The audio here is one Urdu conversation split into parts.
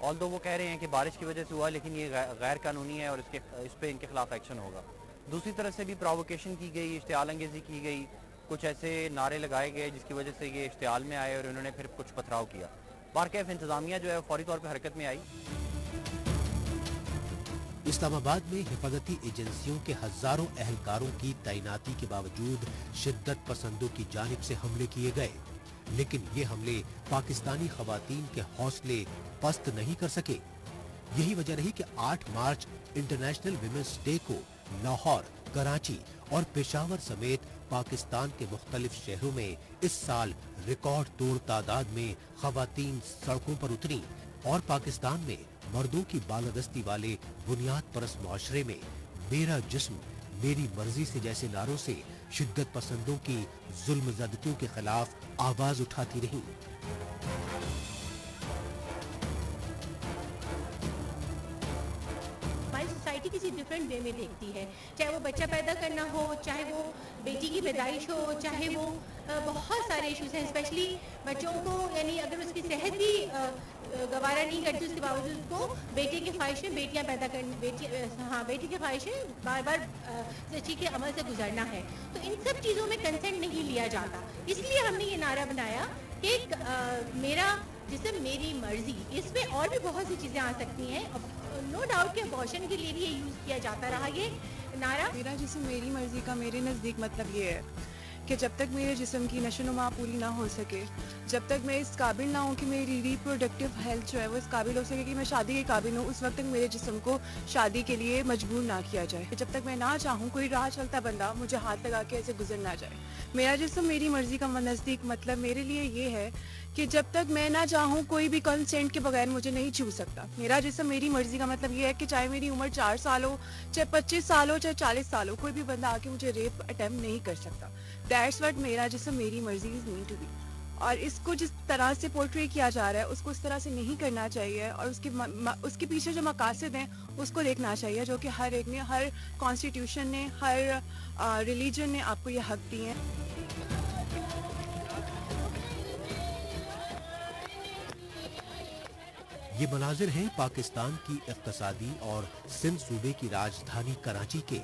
although وہ کہہ رہے ہیں کہ بارش کی وجہ سے ہوا لیکن یہ غیر قانونی ہے اور اس پہ ان کے خلاف ایکشن ہوگا. دوسری طرف سے بھی پرووکیشن کی گئی, اشتعال انگیزی کی گئی, کچھ ایسے نعرے لگائے گئے جس کی وجہ سے یہ اشتعال میں آئے اور انہوں نے پھر کچھ پتھراؤ کیا. بہرکیف انتظامیہ جو ہے فوری طور پہ حرکت میں آئی. اسلام آباد میں حفاظتی ایجنسیوں کے ہزاروں اہلکاروں کی تعیناتی کے باوجود شدت پسندوں کی جانب سے حملے کیے گئے, لیکن یہ حملے پاکستانی خواتین کے حوصلے پست نہیں کر سکے. یہی وجہ رہی کہ 8 مارچ انٹرنیشنل ویمنس ڈے کو لاہور, کراچی اور پشاور سمیت پاکستان کے مختلف شہروں میں اس سال ریکارڈ توڑ تعداد میں خواتین سڑکوں پر اتریں اور پاکستان میں مردوں کی بالادستی والے بنیاد پرست معاشرے میں میرا جسم میری مرضی سے جیسے نعروں سے شدت پسندوں کی ظلم زدتیوں کے خلاف آواز اٹھاتی رہیں. سوسائٹی کسی ڈفرینٹ وے میں دیکھتی ہے, چاہے وہ بچہ پیدا کرنا ہو, چاہے وہ بیٹی کی پیدائش ہو, چاہے وہ بہت سارے ایشوز ہیں, اسپیشلی بچوں کو, یعنی اگر اس کی صحت بھی گوارا نہیں کرتی اس کے باوجود اس کو بیٹے کی خواہش ہے بیٹیاں پیدا کرنا, بیٹی کی خواہش ہے بار بار زچی کے عمل سے گزرنا ہے. تو ان سب چیزوں میں کنسنٹ نہیں لیا جاتا. اس لیے ہم نے یہ نعرہ بنایا کہ میرا جسم میری مرضی. اس میں اور بھی بہت سی چیزیں آ سکتی ہیں. نو ڈاؤٹ کہ ابارشن کے لیے بھی یہ یوز کیا جاتا رہا یہ نعرہ. میرا جسم میری مرضی کا میرے نزدیک مطلب یہ ہے کہ جب تک میرے جسم کی نشو و نما پوری نہ ہو سکے, جب تک میں اس قابل نہ ہوں کہ میری ریپروڈکٹیو ہیلتھ جو ہے وہ اس قابل ہو سکے کہ میں شادی کے قابل ہوں, اس وقت تک میرے جسم کو شادی کے لیے مجبور نہ کیا جائے. جب تک میں نہ چاہوں کوئی راہ چلتا بندہ مجھے ہاتھ لگا کے ایسے گزر نہ جائے. میرا جسم میری مرضی کا نزدیک مطلب میرے لیے یہ ہے کہ جب تک میں نہ چاہوں کوئی بھی کنسنٹ کے بغیر مجھے نہیں چھو سکتا. میرا جسم میری مرضی کا مطلب یہ ہے کہ چاہے میری عمر 4 سال ہو, چاہے 25 سال ہو, چاہے 40 سال ہو, کوئی بھی بندہ آ کے مجھے ریپ اٹیمپٹ نہیں کر سکتا. دیٹس واٹ میرا جسم میری مرضی از مین ٹو بی. اور اس کو جس طرح سے پورٹری کیا جا رہا ہے اس کو اس طرح سے نہیں کرنا چاہیے, اور اس کے پیچھے جو مقاصد ہیں اس کو دیکھنا چاہیے, جو کہ ہر ایک نے, ہر کانسٹیٹیوشن نے, ہر ریلیجن نے آپ کو یہ حق دی ہیں. یہ مناظر ہیں پاکستان کی اقتصادی اور سندھ صوبے کی راجدھانی کراچی کے.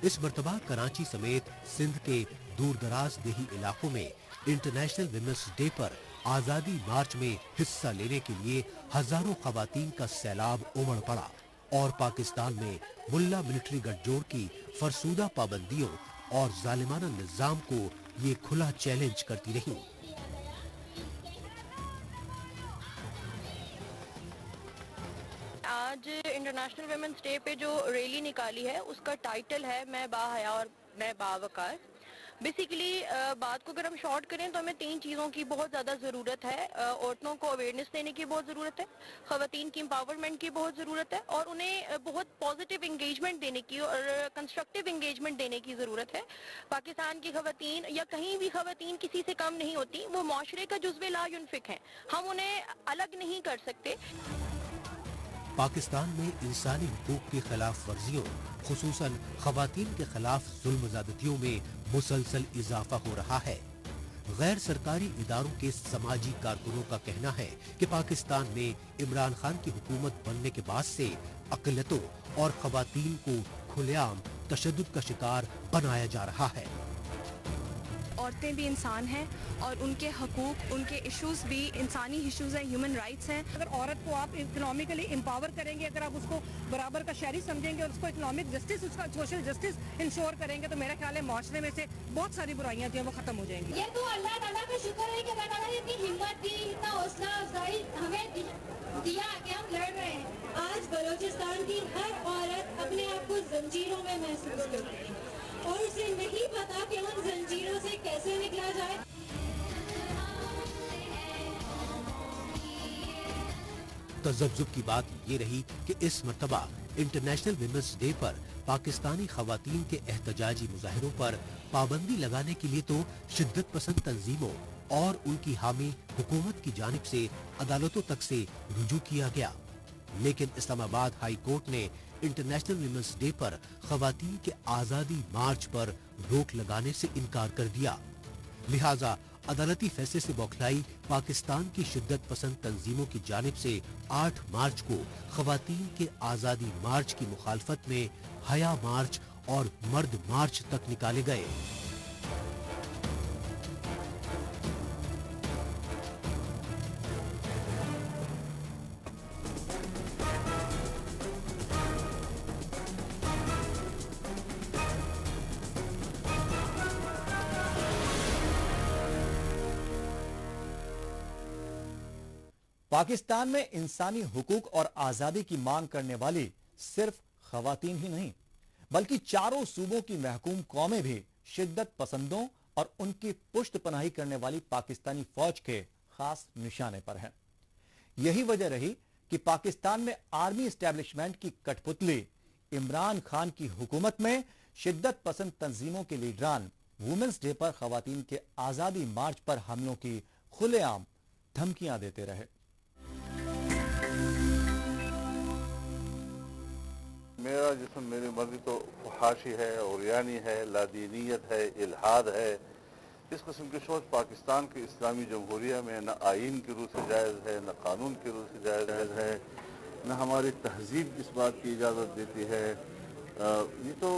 اس مرتبہ کراچی سمیت سندھ کے دور دراز دیہی علاقوں میں انٹرنیشنل ویمنس ڈے پر آزادی مارچ میں حصہ لینے کے لیے ہزاروں خواتین کا سیلاب امڑ پڑا اور پاکستان میں ملا ملٹری گٹھ جوڑ کی فرسودہ پابندیوں اور ظالمانہ نظام کو یہ کھلا چیلنج کرتی رہیں. آج انٹرنیشنل ویمنس ڈے پہ جو ریلی نکالی ہے اس کا ٹائٹل ہے میں باحیا اور میں باوقار. بیسیکلی بات کو اگر ہم شارٹ کریں تو ہمیں 3 چیزوں کی بہت زیادہ ضرورت ہے. عورتوں کو اویئرنیس دینے کی بہت ضرورت ہے, خواتین کی امپاورمنٹ کی بہت ضرورت ہے, اور انہیں بہت پازیٹیو انگیجمنٹ دینے کی اور کنسٹرکٹیو انگیجمنٹ دینے کی ضرورت ہے. پاکستان کی خواتین یا کہیں بھی خواتین کسی سے کم نہیں ہوتی, وہ معاشرے کا جزو لا ينفک ہیں, ہم انہیں الگ نہیں کر سکتے. پاکستان میں انسانی حقوق کی خلاف ورزیوں, خصوصاً خواتین کے خلاف ظلم زیادتیوں میں مسلسل اضافہ ہو رہا ہے. غیر سرکاری اداروں کے سماجی کارکنوں کا کہنا ہے کہ پاکستان میں عمران خان کی حکومت بننے کے بعد سے اقلیتوں اور خواتین کو کھلے عام تشدد کا شکار بنایا جا رہا ہے. عورتیں بھی انسان ہیں اور ان کے حقوق, ان کے ایشوز بھی انسانی ایشوز ہیں, ہیومن رائٹس ہیں. اگر عورت کو آپ اکنامکلی امپاور کریں گے, اگر آپ اس کو برابر کا شہری سمجھیں گے اور اس کو اکنامک جسٹس, اس کا سوشل جسٹس انشور کریں گے, تو میرا خیال ہے معاشرے میں سے بہت ساری برائیاں جو ہیں وہ ختم ہو جائیں گی. یہ تو اللہ تعالیٰ کا شکر ہے کہ اللہ تعالیٰ نے اتنی ہمت دی, اتنا حوصلہ افزائی ہمیں دیا کہ ہم لڑ رہے ہیں. آج بلوچستان کی ہر عورت اپنے آپ کو زنجیروں میں محسوس کرتی ہے اور اسے نہیں پتا کہ ان زنجیروں سے کیسے نکلا جائے. تذبذب کی بات یہ رہی کہ اس مرتبہ انٹرنیشنل ویمنس ڈے پر پاکستانی خواتین کے احتجاجی مظاہروں پر پابندی لگانے کے لیے تو شدت پسند تنظیموں اور ان کی حامی حکومت کی جانب سے عدالتوں تک سے رجوع کیا گیا, لیکن اسلام آباد ہائی کورٹ نے انٹرنیشنل ویمنس ڈے پر خواتین کے آزادی مارچ پر روک لگانے سے انکار کر دیا. لہٰذا عدالتی فیصلے سے بوکھلائی پاکستان کی شدت پسند تنظیموں کی جانب سے 8 مارچ کو خواتین کے آزادی مارچ کی مخالفت میں حیا مارچ اور مرد مارچ تک نکالے گئے۔ پاکستان میں انسانی حقوق اور آزادی کی مانگ کرنے والی صرف خواتین ہی نہیں بلکہ چاروں صوبوں کی محکوم قومیں بھی شدت پسندوں اور ان کی پشت پناہی کرنے والی پاکستانی فوج کے خاص نشانے پر ہیں۔ یہی وجہ رہی کہ پاکستان میں آرمی اسٹیبلشمنٹ کی کٹ پتلی عمران خان کی حکومت میں شدت پسند تنظیموں کے لیڈران وومنز ڈے پر خواتین کے آزادی مارچ پر حملوں کی کھلے عام دھمکیاں دیتے رہے۔ میرا جسم میری مرضی تو فحاشی ہے، اوریانی ہے، لادینیت ہے، الحاد ہے۔ اس قسم کی سوچ پاکستان کے اسلامی جمہوریہ میں نہ آئین کی روح سے جائز ہے، نہ قانون کی روح سے جائز ہے، نہ ہماری تہذیب اس بات کی اجازت دیتی ہے۔ یہ تو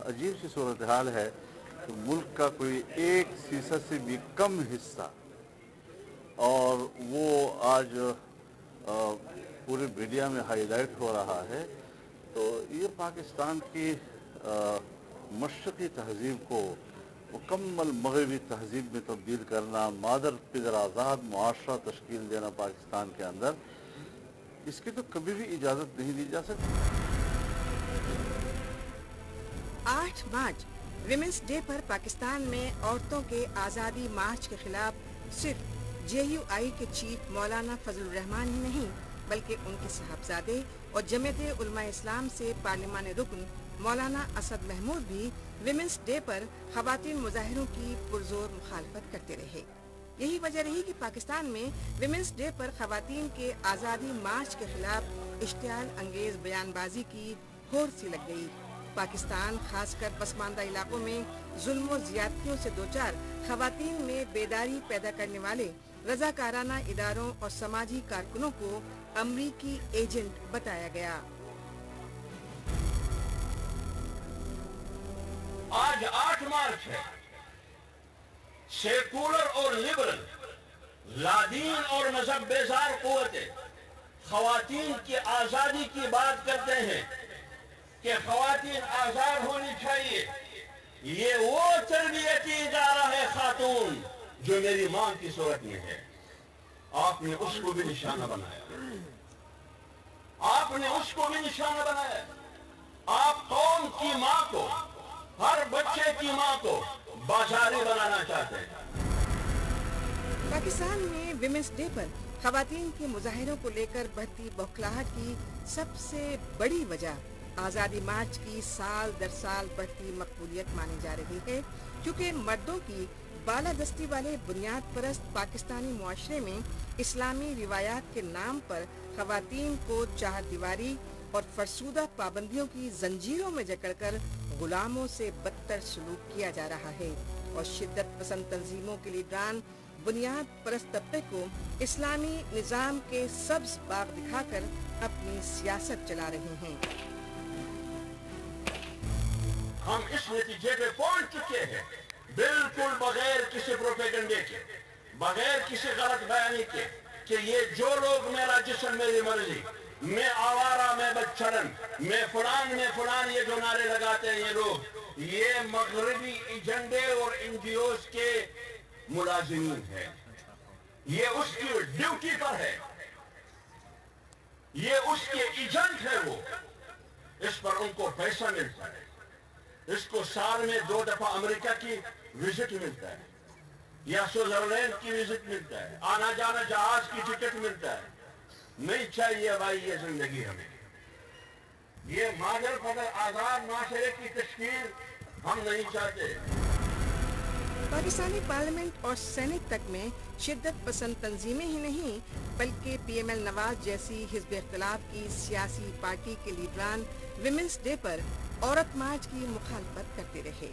عجیب سی صورتحال ہے کہ ملک کا کوئی 1% سے بھی کم حصہ، اور وہ آج پورے میڈیا میں ہائی لائٹ ہو رہا ہے، تو یہ پاکستان کی مشرقی تہذیب کو مکمل مغربی تہذیب میں تبدیل کرنا، مادر پدر آزاد معاشرہ تشکیل دینا پاکستان کے اندر، اس کی تو کبھی بھی اجازت نہیں دی جا سکتی۔ 8 مارچ ویمنس ڈے پر پاکستان میں عورتوں کے آزادی مارچ کے خلاف صرف JUI کے چیف مولانا فضل الرحمان ہی نہیں بلکہ ان کے صاحبزادے اور جمعیت علماء اسلام سے پارلیمان رکن مولانا اسد محمود بھی ویمنس ڈے پر خواتین مظاہروں کی پرزور مخالفت کرتے رہے۔ یہی وجہ رہی کہ پاکستان میں ویمنس ڈے پر خواتین کے آزادی مارچ کے خلاف اشتعال انگیز بیان بازی کی ہور سی لگ گئی۔ پاکستان خاص کر پسماندہ علاقوں میں ظلم و زیادتیوں سے دوچار خواتین میں بیداری پیدا کرنے والے رضاکارانہ اداروں اور سماجی کارکنوں کو امریکی ایجنٹ بتایا گیا۔ آج 8 مارچ ہے۔ سیکولر اور لبرل، لادین اور مذہب بیزار قوتیں خواتین کی آزادی کی بات کرتے ہیں کہ خواتین آزاد ہونی چاہیے۔ یہ وہ تربیتی ادارہ ہے خاتون جو میری ماں کی صورت میں ہے۔ آپ نے اس کو بھی نشانہ بنایا، آپ نے اس کو بھی نشانہ بنایا۔ آپ قوم کی ماں کو، ہر بچے کی ماں کو بازاری بنانا چاہتے ہیں۔ پاکستان میں ویمنس ڈے پر خواتین کے مظاہروں کو لے کر بڑھتی بوکھلاہٹ کی سب سے بڑی وجہ آزادی مارچ کی سال در سال بڑھتی مقبولیت مانی جا رہی ہے، کیونکہ مردوں کی بالادستی والے بنیاد پرست پاکستانی معاشرے میں اسلامی روایات کے نام پر خواتین کو چار دیواری اور فرسودہ پابندیوں کی زنجیروں میں جکڑ کر غلاموں سے بدتر سلوک کیا جا رہا ہے، اور شدت پسند تنظیموں کے لیڈران بنیاد پرست طبقے کو اسلامی نظام کے سبز باغ دکھا کر اپنی سیاست چلا رہے ہیں۔ ہم اس نتیجے پہ پہنچ چکے ہیں، بالکل بغیر کسی پروپیگنڈے کے، بغیر کسی غلط بیانی کے، کہ یہ جو لوگ میرا جسم میری مرضی، میں آوارہ میں بچڑن، میں فلان یہ جو نعرے لگاتے ہیں یہ لوگ، یہ مغربی ایجنڈے اور NGOs کے ملازمین ہیں۔ یہ اس کی ڈیوٹی پر ہے، یہ اس کے ایجنٹ ہے، وہ اس پر ان کو پیسہ ملتا ہے، اس کو سال میں 2 دفعہ امریکہ کی وزٹ ملتا ہے یا سوئٹزرلینڈ کی وزٹ ملتا ہے، آنا جانا جہاز کی ٹکٹ ملتا ہے۔ نہیں چاہیے بھائی یہ زندگی ہمیں، یہ مادر پدر آزاد معاشرے کی تشکیل ہم نہیں چاہتے۔ پاکستانی پارلیمنٹ اور سینٹ تک میں شدت پسند تنظیمیں ہی نہیں بلکہ PML نواز جیسی حزب اختلاف کی سیاسی پارٹی کے لیڈران ویمنس ڈے پر عورت مارچ کی مخالفت کرتے رہے۔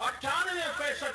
98%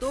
2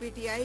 PTI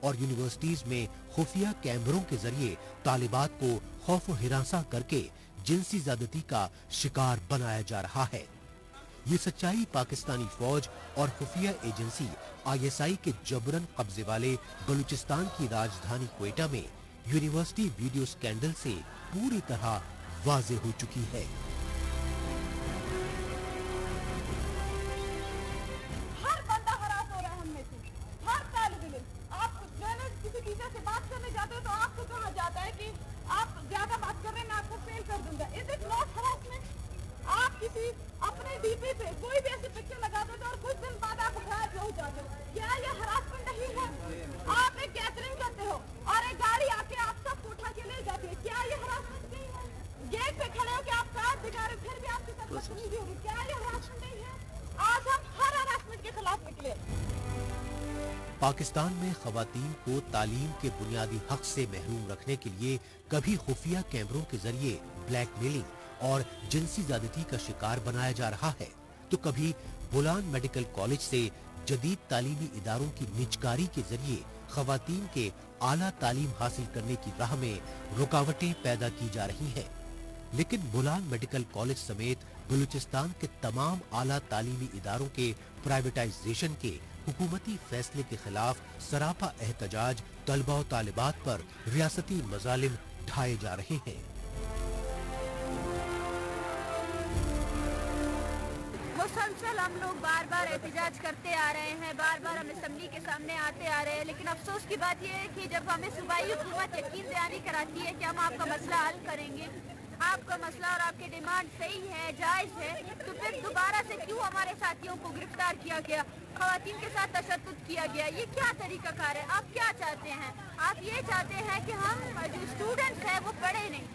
اور یونیورسٹیز میں خفیہ کیمروں کے ذریعے طالبات کو خوف و ہراساں کر کے جنسی زیادتی کا شکار بنایا جا رہا ہے۔ یہ سچائی پاکستانی فوج اور خفیہ ایجنسی ISI کے جبرن قبضے والے بلوچستان کی راجدھانی کوئٹہ میں یونیورسٹی ویڈیو سکینڈل سے پوری طرح واضح ہو چکی ہے۔ ہر بندہ ہراس ہو رہا ہے ہم میں سے، ہر طالب علم۔ آپ کسی ٹیچر سے بات کرنے جاتے ہو تو آپ کو کہا جاتا ہے کہ آپ زیادہ بات کر رہے ہیں، میں آپ کو فیل کر دوں گا۔ Is it not harassment? آپ کسی اپنے ڈی پی پہ کوئی بھی ایسی پکچر لگا دیتے اور کچھ دن بعد آپ غائب ہو جاتے ہو، کیا یہ ہراسمنٹ نہیں ہے؟ آپ ایک گیدرنگ کرتے ہو اور ایک گاڑی آ کے آپ سب کو اٹھا کے لے جاتی ہے، کیا یہ ہراسمنٹ نہیں ہے؟ گیٹ پہ کھڑے ہو کے آپ کارڈ دکھا رہے پھر بھی آپ کے ساتھ بدتمیزی ہوگی، کیا یہ ہراسمنٹ نہیں ہے؟ آج ہم ہر ہراسمنٹ کے خلاف نکلے۔ پاکستان میں خواتین کو تعلیم کے بنیادی حق سے محروم رکھنے کے لیے کبھی خفیہ کیمروں کے ذریعے بلیک میلنگ اور جنسی زیادتی کا شکار بنایا جا رہا ہے، تو کبھی بولان میڈیکل کالج سے جدید تعلیمی اداروں کی نجکاری کے ذریعے خواتین کے اعلیٰ تعلیم حاصل کرنے کی راہ میں رکاوٹیں پیدا کی جا رہی ہیں۔ لیکن بولان میڈیکل کالج سمیت بلوچستان کے تمام اعلیٰ تعلیمی اداروں کے پرائیویٹائزیشن کے حکومتی فیصلے کے خلاف سراپا احتجاج طلباء و طالبات پر ریاستی مظالم ڈھائے جا رہے ہیں۔ مسلسل ہم لوگ بار بار احتجاج کرتے آ رہے ہیں، بار بار ہم اسمبلی کے سامنے آتے آ رہے ہیں، لیکن افسوس کی بات یہ ہے کہ جب ہمیں صوبائی حکومت یقین دہانی کراتی ہے کہ ہم آپ کا مسئلہ حل کریں گے، آپ کا مسئلہ اور آپ کے ڈیمانڈ صحیح ہے، جائز ہے، تو پھر دوبارہ سے کیوں ہمارے ساتھیوں کو گرفتار کیا گیا، خواتین کے ساتھ تشدد کیا گیا؟ یہ کیا طریقہ کار ہے؟ آپ کیا چاہتے ہیں؟ آپ یہ چاہتے ہیں کہ ہم جو اسٹوڈنٹس ہیں وہ پڑھے نہیں؟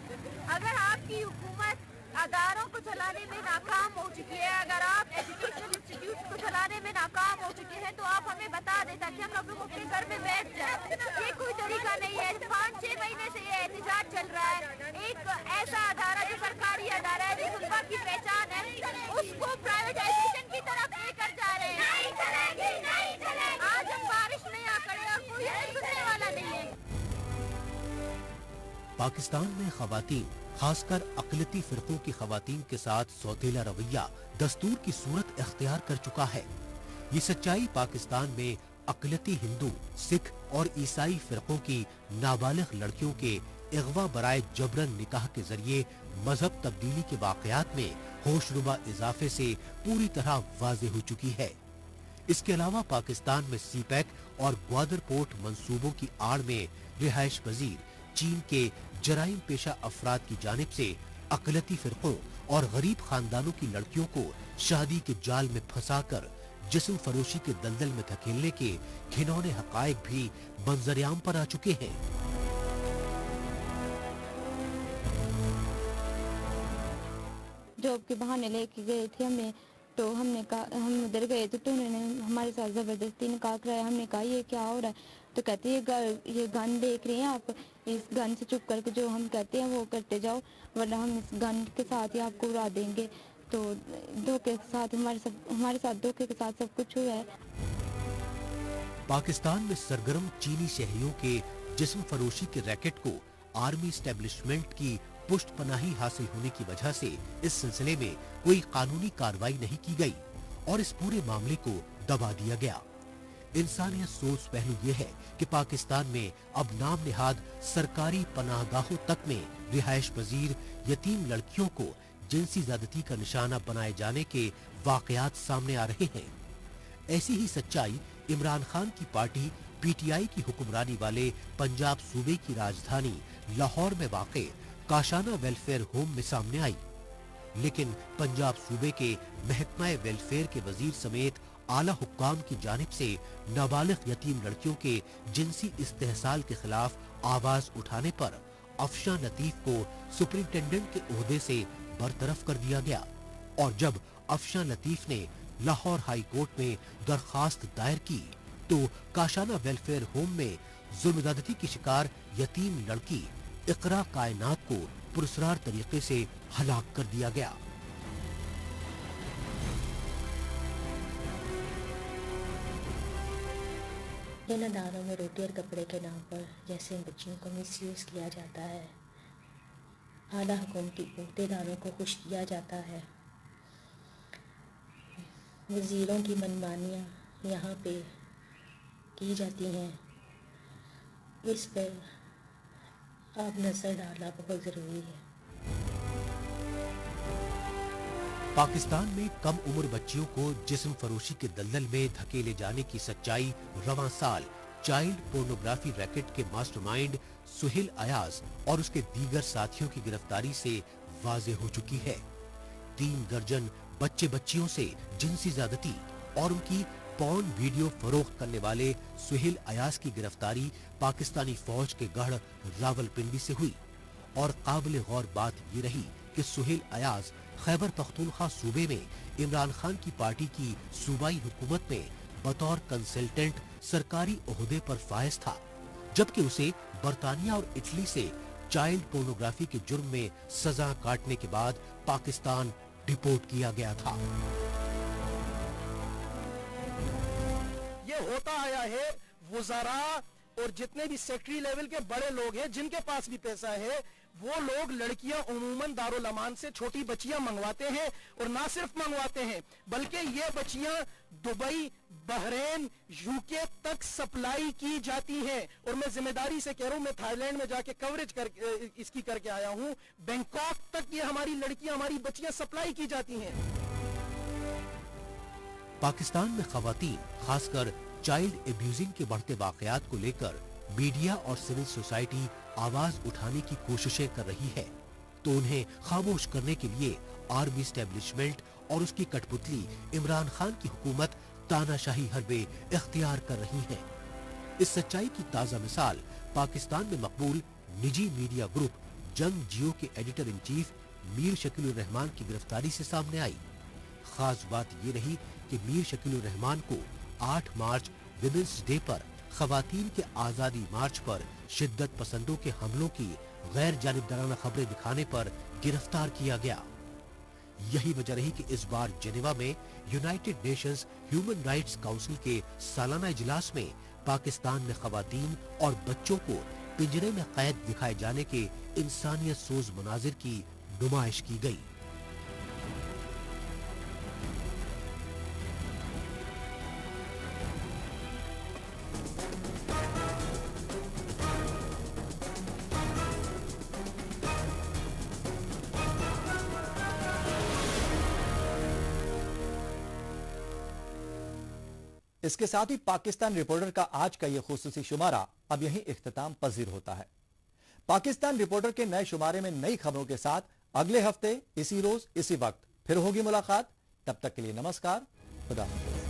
اگر آپ کی حکومت اداروں کو چلانے میں ناکام ہو چکی ہے، اگر آپ ایجوکیشن انسٹیٹیوٹ کو چلانے میں ناکام ہو چکے ہیں، تو آپ ہمیں بتا دیں تاکہ ہم لوگوں اپنے گھر میں بیٹھ جائیں۔ یہ کوئی طریقہ نہیں ہے۔ 5-6 مہینے سے یہ احتجاج چل رہا ہے۔ ایک ایسا ادارہ جو سرکاری ادارہ ہے، جو طلباء کی پہچان ہے، اس کو پرائیویٹائزیشن کی طرف لے کر جا رہے ہیں۔ نہیں چلے گی، نہیں چلے گی۔ آج ہم بارش میں آ کھڑے اور کوئی سننے والا نہیں ہے۔ پاکستان میں خواتین، خاص کر اقلیتی فرقوں کی خواتین کے ساتھ سوتیلا رویہ دستور کی صورت اختیار کر چکا ہے۔ یہ سچائی پاکستان میں اقلیتی ہندو، سکھ اور عیسائی فرقوں کی نابالغ لڑکیوں کے اغوا برائے جبرن نکاح کے ذریعے مذہب تبدیلی کے واقعات میں ہوش ربا اضافے سے پوری طرح واضح ہو چکی ہے۔ اس کے علاوہ پاکستان میں سی پیک اور گوادر پورٹ منصوبوں کی آڑ میں رہائش پذیر چین کے جرائم پیشہ افراد کی جانب سے اقلیتی فرقوں اور غریب خاندانوں کی لڑکیوں کو شادی کے جال میں پھنسا کر جسم فروشی کے دلدل میں دھکیلنے کے گھنونے حقائق بھی منظر عام پر آ چکے ہیں۔ جاب کے بہانے لے کے گئے تھے ہمیں، تو ہم نے کہا، ہم ادھر گئے تو انہوں نے ہمارے ساتھ زبردستی نکاح کرایا۔ ہم نے کہا یہ کیا ہو رہا ہے؟ تو کہتے یہ گن دیکھ رہے ہیں آپ، اس گن سے چپ کر کے جو ہم کہتے ہیں وہ کرتے جاؤ، ورنہ ہم اس گن کے ساتھ ہی آپ کو اڑا دیں گے۔ تو دھوکے کے ساتھ ہمارے ساتھ دھوکے کے ساتھ سب کچھ ہوا ہے۔ پاکستان میں سرگرم چینی شہریوں کے جسم فروشی کے ریکٹ کو آرمی اسٹیبلشمنٹ کی پشت پناہی حاصل ہونے کی وجہ سے اس سلسلے میں کوئی قانونی کارروائی نہیں کی گئی اور اس پورے معاملے کو دبا دیا گیا۔ انسانیت سوچ پہلو یہ ہے کہ پاکستان میں اب نام نہاد سرکاری پناہ گاہوں تک میں رہائش پذیر یتیم لڑکیوں کو جنسی زیادتی کا نشانہ بنائے جانے کے واقعات سامنے آ رہے ہیں۔ ایسی ہی سچائی عمران خان کی پارٹی PTI کی حکمرانی والے پنجاب صوبے کی راجدھانی لاہور میں واقع کاشانہ ویلفیئر ہوم میں سامنے آئی، لیکن پنجاب صوبے کے محکمہ ویلفیئر کے وزیر سمیت اعلیٰ حکام کی جانب سے نابالغ یتیم لڑکیوں کے جنسی استحصال کے خلاف آواز اٹھانے پر افشاں لطیف کو سپرنٹینڈنٹ کے عہدے سے برطرف کر دیا گیا، اور جب افشاں لطیف نے لاہور ہائی کورٹ میں درخواست دائر کی تو کاشانہ ویلفیئر ہوم میں ظلم زیادتی کی شکار یتیم لڑکی اقرا کائنات کو پراسرار طریقے سے ہلاک کر دیا گیا۔ جن اداروں میں روٹی اور کپڑے کے نام پر جیسے بچیوں کو مس یوز کیا جاتا ہے، اعلیٰ حکومتی عہدیداروں کو خوش کیا جاتا ہے، وزیروں کی منمانیاں یہاں پہ کی جاتی ہیں، اس پر آپ نظر ڈالنا بہت ضروری ہے۔ پاکستان میں کم عمر بچیوں کو جسم فروشی کے دلدل میں دھکیلے جانے کی سچائی رواں سال چائلڈ پورنوگرافی ریکٹ کے ماسٹر مائنڈ سہیل ایاز اور اس کے دیگر ساتھیوں کی گرفتاری سے واضح ہو چکی ہے۔ 3 درجن بچے بچیوں سے جنسی زیادتی اور ان کی پورن ویڈیو فروخت کرنے والے سہیل ایاز کی گرفتاری پاکستانی فوج کے گڑھ راولپنڈی سے ہوئی، اور قابل غور بات یہ رہی کہ سہیل ایاز خیبر پختونخوا صوبے میں عمران خان کی پارٹی کی صوبائی حکومت میں بطور کنسلٹنٹ سرکاری عہدے پر فائز تھا، جبکہ اسے برطانیہ اور اٹلی سے چائلڈ پورنوگرافی کے جرم میں سزا کاٹنے کے بعد پاکستان ڈپورٹ کیا گیا تھا۔ یہ ہوتا آیا ہے، وزراء اور جتنے بھی سیکٹری لیول کے بڑے لوگ ہیں جن کے پاس بھی پیسہ ہے، وہ لوگ لڑکیاں عموماً دارالامان سے چھوٹی بچیاں منگواتے ہیں، اور نہ صرف منگواتے ہیں بلکہ یہ بچیاں دبئی، بحرین، UK تک سپلائی کی جاتی ہیں۔ اور میں ذمہ داری سے کہہ رہا ہوں، میں تھائی لینڈ میں جا کے کوریج اس کی کر کے آیا ہوں، بینکاک تک یہ ہماری لڑکیاں، ہماری بچیاں سپلائی کی جاتی ہیں۔ پاکستان میں خواتین، خاص کر چائلڈ ایبیوزنگ کے بڑھتے واقعات کو لے کر میڈیا اور سول سوسائٹی آواز اٹھانے کی کوششیں کر رہی ہے، تو انہیں خاموش کرنے کے لیے آرمی اسٹیبلشمنٹ اور اس کی کٹ پتلی عمران خان کی حکومت تانا شاہی حربے اختیار کر رہی ہے۔ اس سچائی کی تازہ مثال پاکستان میں مقبول نجی میڈیا گروپ جنگ جیو کے ایڈیٹر ان چیف میر شکیل الرحمان کی گرفتاری سے سامنے آئی۔ خاص بات یہ رہی کہ میر شکیل الرحمان کو 8 مارچ ویمنس ڈے پر خواتین کے آزادی مارچ پر شدت پسندوں کے حملوں کی غیر جانبدارانہ خبریں دکھانے پر گرفتار کیا گیا۔ یہی وجہ رہی کہ اس بار جنیوا میں United nations human rights council کے سالانہ اجلاس میں پاکستان میں خواتین اور بچوں کو پنجرے میں قید دکھائے جانے کے انسانیت سوز مناظر کی نمائش کی گئی۔ اس کے ساتھ ہی پاکستان رپورٹر کا آج کا یہ خصوصی شمارہ اب یہیں اختتام پذیر ہوتا ہے۔ پاکستان رپورٹر کے نئے شمارے میں نئی خبروں کے ساتھ اگلے ہفتے اسی روز اسی وقت پھر ہوگی ملاقات۔ تب تک کے لیے نمسکار، خدا حافظ۔